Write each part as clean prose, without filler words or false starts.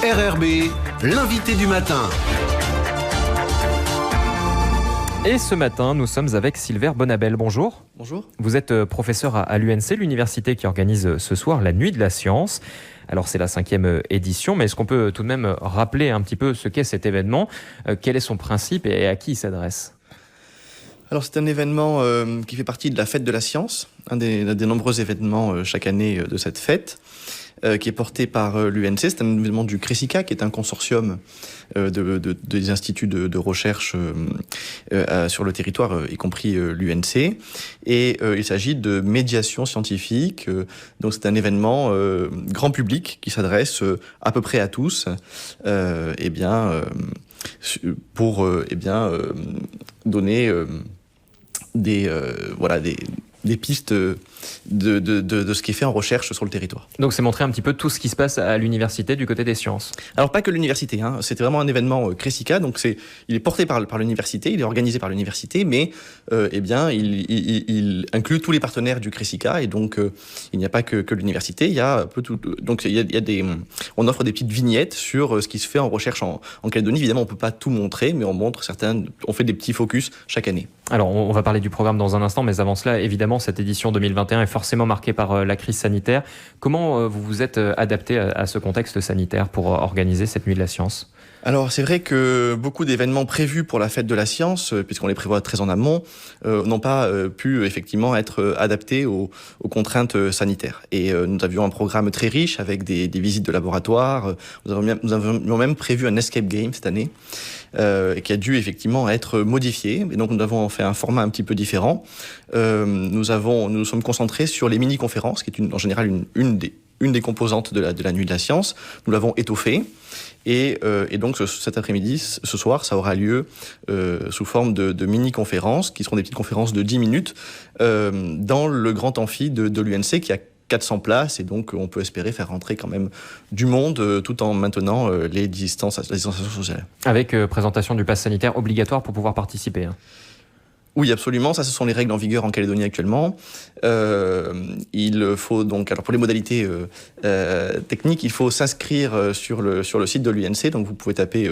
RRB, l'invité du matin. Et ce matin, nous sommes avec Silver Bonabel. Bonjour. Bonjour. Vous êtes professeur à l'UNC, l'université qui organise ce soir la Nuit de la Science. Alors c'est la 5e édition, mais est-ce qu'on peut tout de même rappeler un petit peu ce qu'est cet événement, quel est son principe et à qui il s'adresse ? Alors c'est un événement qui fait partie de la Fête de la Science, un des nombreux événements chaque année de cette fête, qui est porté par l'UNC. C'est un événement du CRESICA, qui est un consortium des instituts de recherche sur le territoire, y compris l'UNC. Et il s'agit de médiation scientifique. Donc c'est un événement grand public qui s'adresse à peu près à tous. Pour donner des pistes de ce qui est fait en recherche sur le territoire. Donc c'est montrer un petit peu tout ce qui se passe à l'université du côté des sciences. Alors pas que l'université, c'était vraiment un événement CRESICA, donc il est porté par l'université, il est organisé par l'université, mais il inclut tous les partenaires du CRESICA, et donc il n'y a pas que l'université, il y a on offre des petites vignettes sur ce qui se fait en recherche en Calédonie. Évidemment, on peut pas tout montrer, mais on fait des petits focus chaque année. Alors on va parler du programme dans un instant, mais avant cela, évidemment, cette édition 2021 est forcément marquée par la crise sanitaire. Comment vous vous êtes adapté à ce contexte sanitaire pour organiser cette Nuit de la Science ? Alors c'est vrai que beaucoup d'événements prévus pour la Fête de la Science, puisqu'on les prévoit très en amont, n'ont pas pu effectivement être adaptés aux contraintes sanitaires. Et nous avions un programme très riche avec des visites de laboratoire. Nous avions même prévu un escape game cette année, qui a dû effectivement être modifié. Et donc nous avons fait un format un petit peu différent. Nous sommes concentrés sur les mini-conférences, qui est en général une des composantes de la Nuit de la Science. Nous l'avons étoffé. Et donc cet après-midi, ce soir, ça aura lieu sous forme de mini-conférences, qui seront des petites conférences de 10 minutes, dans le grand amphi de l'UNC, qui a 400 places, et donc on peut espérer faire rentrer quand même du monde, tout en maintenant les distanciations sociales. Avec présentation du pass sanitaire obligatoire pour pouvoir participer. Oui, absolument. Ça, ce sont les règles en vigueur en Calédonie actuellement. Il faut donc, alors pour les modalités techniques, il faut s'inscrire sur le site de l'UNC. Donc, vous pouvez taper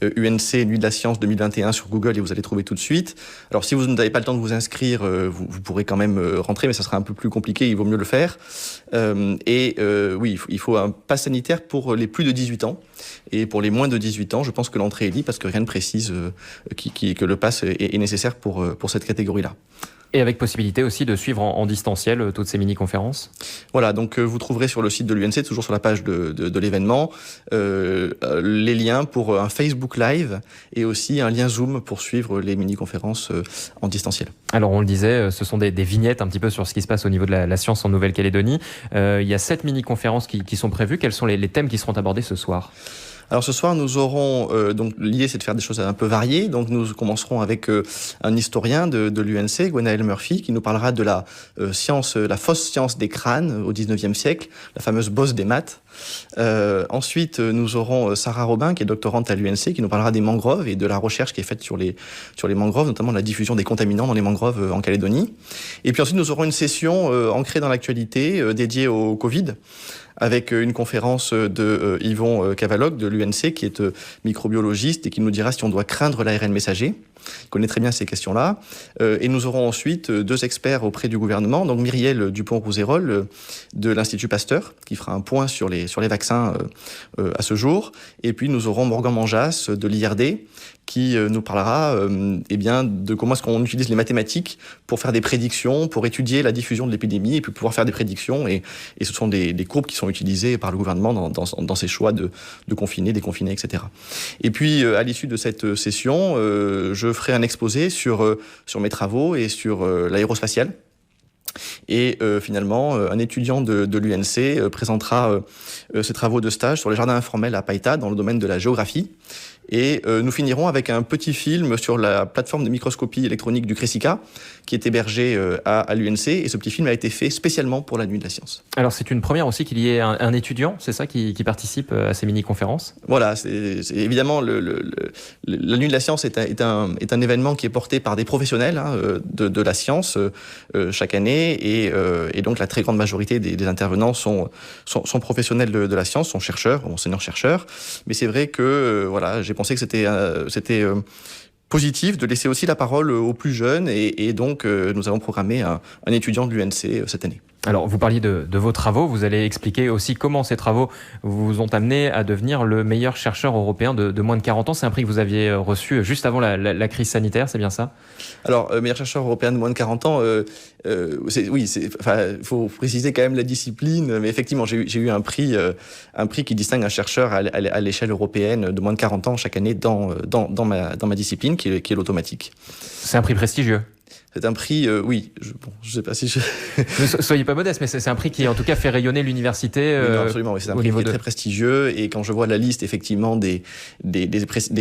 UNC Nuit de la Science 2021 sur Google et vous allez trouver tout de suite. Alors, si vous n'avez pas le temps de vous inscrire, vous pourrez quand même rentrer, mais ça sera un peu plus compliqué. Il vaut mieux le faire. Oui, il faut un pass sanitaire pour les plus de 18 ans. Et pour les moins de 18 ans, je pense que l'entrée est libre, parce que rien ne précise que le pass est nécessaire pour cette catégorie-là. Et avec possibilité aussi de suivre en distanciel toutes ces mini-conférences. Voilà, donc vous trouverez sur le site de l'UNC, toujours sur la page de l'événement, les liens pour un Facebook Live et aussi un lien Zoom pour suivre les mini-conférences en distanciel. Alors on le disait, ce sont des vignettes un petit peu sur ce qui se passe au niveau de la science en Nouvelle-Calédonie. Il y a 7 mini-conférences qui sont prévues. Quels sont les thèmes qui seront abordés ce soir ? Alors ce soir, nous aurons, donc l'idée c'est de faire des choses un peu variées, donc nous commencerons avec un historien de l'UNC, Gwenaël Murphy, qui nous parlera de la fausse science des crânes au 19e siècle, la fameuse bosse des maths. Ensuite, nous aurons Sarah Robin, qui est doctorante à l'UNC, qui nous parlera des mangroves et de la recherche qui est faite sur les mangroves, notamment la diffusion des contaminants dans les mangroves en Calédonie. Et puis ensuite, nous aurons une session ancrée dans l'actualité, dédiée au Covid, avec une conférence de Yvon Cavaloc de l'UNC, qui est microbiologiste et qui nous dira si on doit craindre l'ARN messager. Il connaît très bien ces questions-là. Et nous aurons ensuite 2 experts auprès du gouvernement, donc Myriel Dupont-Rousserol de l'Institut Pasteur, qui fera un point sur les vaccins à ce jour. Et puis nous aurons Morgan Manjas de l'IRD, qui nous parlera de comment est-ce qu'on utilise les mathématiques pour faire des prédictions, pour étudier la diffusion de l'épidémie et puis pouvoir faire des prédictions. Et ce sont des courbes qui sont utilisées par le gouvernement dans ses choix de confiner, déconfiner, etc. Et puis, à l'issue de cette session, je ferai un exposé sur mes travaux et sur l'aérospatiale. Et finalement, un étudiant de l'UNC présentera ses travaux de stage sur les jardins informels à Païta, dans le domaine de la géographie. Et nous finirons avec un petit film sur la plateforme de microscopie électronique du CRESICA, qui est hébergée à l'UNC. Et ce petit film a été fait spécialement pour la Nuit de la Science. Alors c'est une première aussi qu'il y ait un étudiant, c'est ça, qui participe à ces mini-conférences ? Voilà, c'est évidemment la Nuit de la Science est un événement qui est porté par des professionnels de la science chaque année. formés et donc la très grande majorité des intervenants sont professionnels de la science, sont chercheurs, enseignants-chercheurs. Mais c'est vrai que voilà, j'ai pensé que c'était positif de laisser aussi la parole aux plus jeunes et donc nous avons programmé un étudiant de l'UNC cette année. Alors, vous parliez de vos travaux, vous allez expliquer aussi comment ces travaux vous ont amené à devenir le meilleur chercheur européen de moins de 40 ans. C'est un prix que vous aviez reçu juste avant la crise sanitaire, c'est bien ça? Alors, meilleur chercheur européen de moins de 40 ans, faut préciser quand même la discipline, mais effectivement, j'ai eu un prix qui distingue un chercheur à l'échelle européenne de moins de 40 ans chaque année dans ma discipline, qui est l'automatique. C'est un prix prestigieux. C'est un prix, je sais pas si je... Ne soyez pas modeste, mais c'est un prix qui, en tout cas, fait rayonner l'université. Oui, non, absolument, oui, c'est un prix qui est très prestigieux. Et quand je vois la liste, effectivement, des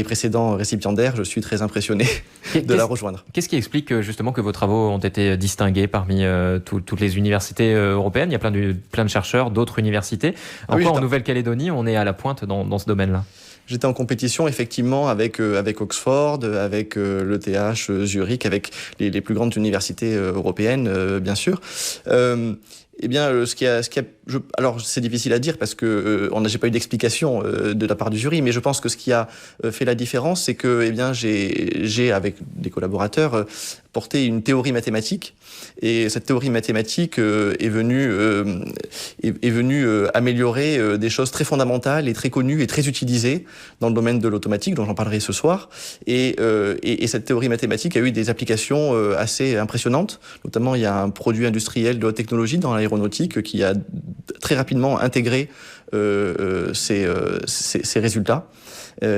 précédents récipiendaires, je suis très impressionné de la rejoindre. Qu'est-ce qui explique, justement, que vos travaux ont été distingués parmi toutes les universités européennes? Il y a plein de chercheurs d'autres universités. En Nouvelle-Calédonie, on est à la pointe dans ce domaine-là. J'étais en compétition effectivement avec Oxford, avec l'ETH Zurich, avec les plus grandes universités européennes, bien sûr. Alors c'est difficile à dire parce que j'ai pas eu d'explication de la part du jury, mais je pense que ce qui a fait la différence, c'est que j'ai avec des collaborateurs porté une théorie mathématique, et cette théorie mathématique est venue améliorer des choses très fondamentales et très connues et très utilisées dans le domaine de l'automatique, dont j'en parlerai ce soir. Et cette théorie mathématique a eu des applications assez impressionnantes. Notamment, il y a un produit industriel de haute technologie dans l'aéronautique qui a très rapidement intégré ces résultats.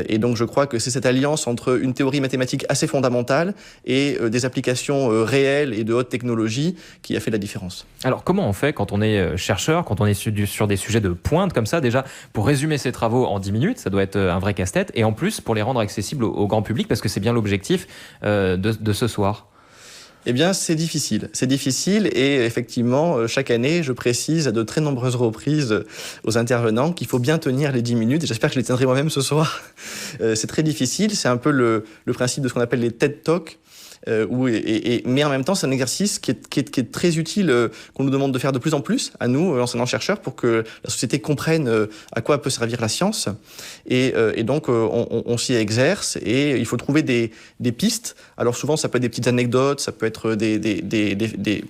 Et donc je crois que c'est cette alliance entre une théorie mathématique assez fondamentale et des applications réelles et de haute technologie qui a fait la différence. Alors comment on fait quand on est chercheur, quand on est sur des sujets de pointe comme ça, déjà pour résumer ses travaux en 10 minutes, ça doit être un vrai casse-tête, et en plus pour les rendre accessibles au grand public, parce que c'est bien l'objectif de ce soir? Eh bien, c'est difficile. C'est difficile et effectivement, chaque année, je précise à de très nombreuses reprises aux intervenants qu'il faut bien tenir les 10 minutes et j'espère que je les tiendrai moi-même ce soir. C'est très difficile. C'est un peu le principe de ce qu'on appelle les TED Talks. Mais en même temps, c'est un exercice qui est très utile, qu'on nous demande de faire de plus en plus, à nous, enseignants-chercheurs, pour que la société comprenne à quoi peut servir la science. Et donc, on s'y exerce et il faut trouver des pistes. Alors souvent, ça peut être des petites anecdotes, ça peut être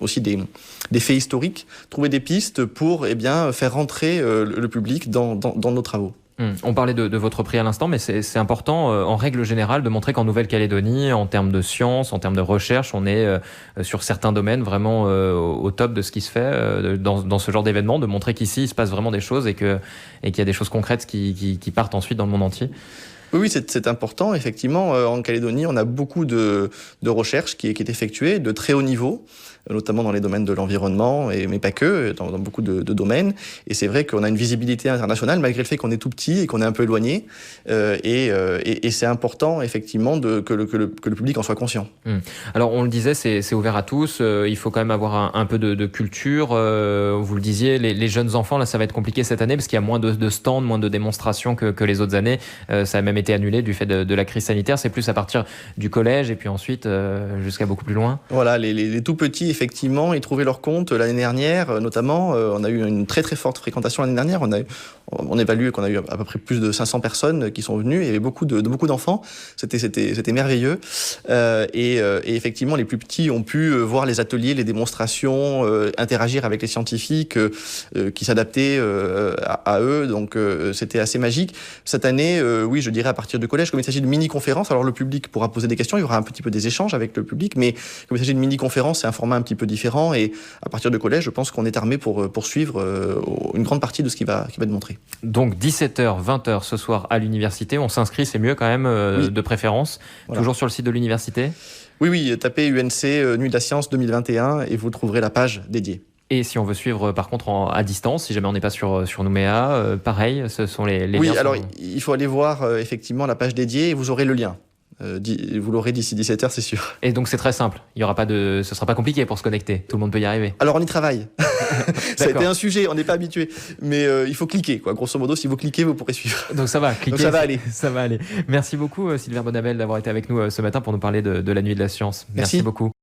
aussi des faits historiques. Trouver des pistes pour faire rentrer le public dans nos travaux. On parlait de votre prix à l'instant, mais c'est important, en règle générale, de montrer qu'en Nouvelle-Calédonie, en termes de science, en termes de recherche, on est sur certains domaines vraiment au top de ce qui se fait dans ce genre d'événement, de montrer qu'ici, il se passe vraiment des choses et qu'il y a des choses concrètes qui partent ensuite dans le monde entier. Oui, c'est important. Effectivement, en Calédonie, on a beaucoup de recherche qui est effectuée de très haut niveau, notamment dans les domaines de l'environnement, mais pas que, dans beaucoup de domaines. Et c'est vrai qu'on a une visibilité internationale, malgré le fait qu'on est tout petit et qu'on est un peu éloigné. Et c'est important, effectivement, que le public en soit conscient. Alors, on le disait, c'est ouvert à tous. Il faut quand même avoir un peu de culture. Vous le disiez, les jeunes enfants, là, ça va être compliqué cette année parce qu'il y a moins de stands, moins de démonstrations que les autres années. Ça a même été annulé du fait de la crise sanitaire. C'est plus à partir du collège et puis ensuite jusqu'à beaucoup plus loin. Voilà, les tout petits, effectivement, ils trouvaient leur compte l'année dernière, notamment. On a eu une très très forte fréquentation l'année dernière. On évalue qu'on a eu à peu près plus de 500 personnes qui sont venues. Il y avait beaucoup d'enfants. C'était merveilleux. Et effectivement, les plus petits ont pu voir les ateliers, les démonstrations, interagir avec les scientifiques qui s'adaptaient à eux. Donc c'était assez magique. Cette année, oui, je dirais à partir du collège, comme il s'agit de mini-conférences, alors le public pourra poser des questions, il y aura un petit peu des échanges avec le public, mais comme il s'agit de mini-conférences, c'est un format un petit peu différent, et à partir du collège, je pense qu'on est armé pour poursuivre une grande partie de ce qui va être montré. Donc 17h, 20h ce soir à l'université, on s'inscrit, c'est mieux quand même, oui, de préférence, voilà. Toujours sur le site de l'université? Oui, tapez UNC Nuit de la Science 2021 et vous trouverez la page dédiée. Et si on veut suivre par contre à distance, si jamais on n'est pas sur Nouméa, pareil, ce sont les liens. Oui, alors il faut aller voir effectivement la page dédiée et vous aurez le lien. Vous l'aurez d'ici 17h, c'est sûr. Et donc c'est très simple, ce sera pas compliqué pour se connecter, tout le monde peut y arriver. Alors on y travaille. Ça a été un sujet, on n'est pas habitué, mais il faut cliquer, quoi. Grosso modo, si vous cliquez, vous pourrez suivre. Donc ça va, cliquer. Donc ça va aller. Ça va aller. Merci beaucoup Sylvain Bonnabel d'avoir été avec nous ce matin pour nous parler de la Nuit de la Science. Merci beaucoup.